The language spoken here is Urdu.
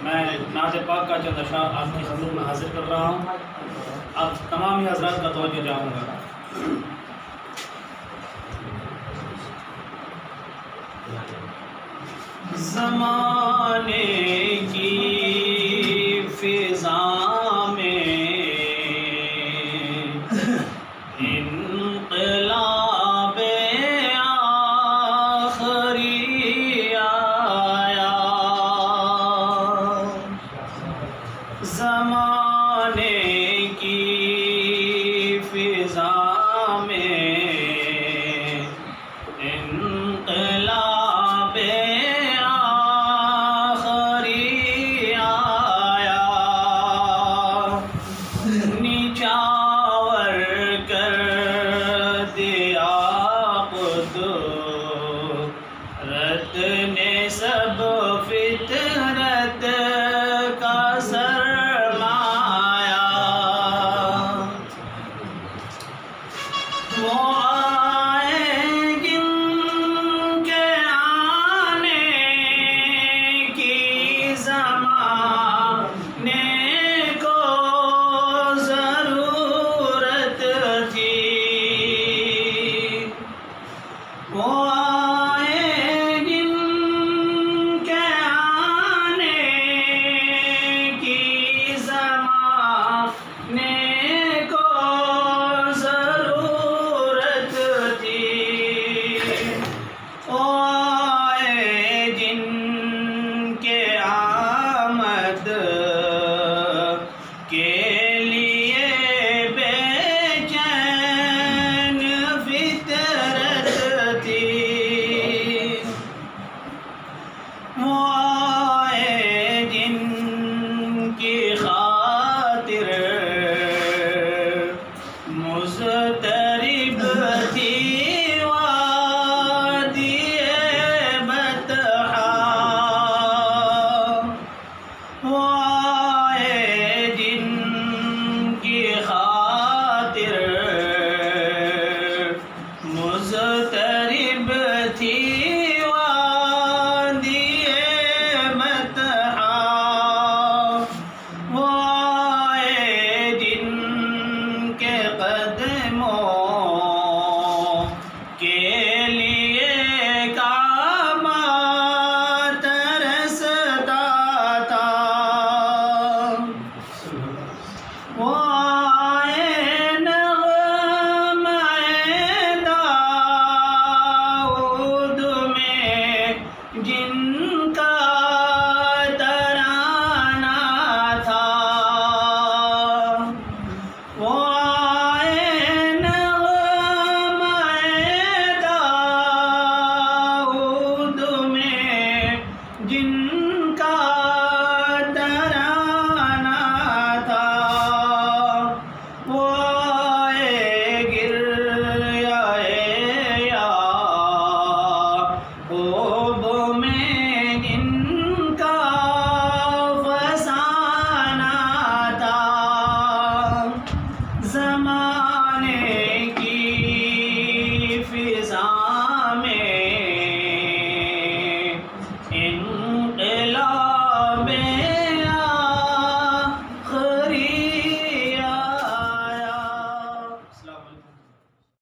میں نعت پاک کا چند اشعار آپ کی خدمت میں حاضر کر رہا ہوں. اب تمام ہی حضرات کا توجہ چاہوں گا. زمانے کی فضا میں انقلاب آخری آیا. زمانے کی فضا میں انقلاب آخری آیا. نچاور کر دیا قدرت نے سب فطرت کا سرمایہ. وہ آئے جن کے آنے کی زمانے کو ضرورت تھی. وہ آئے جن کے آنے کی زمانے کو ضرورت تھی. وہ آئے جن کے آمد کے لیے بے چین فطرت تھی. وہ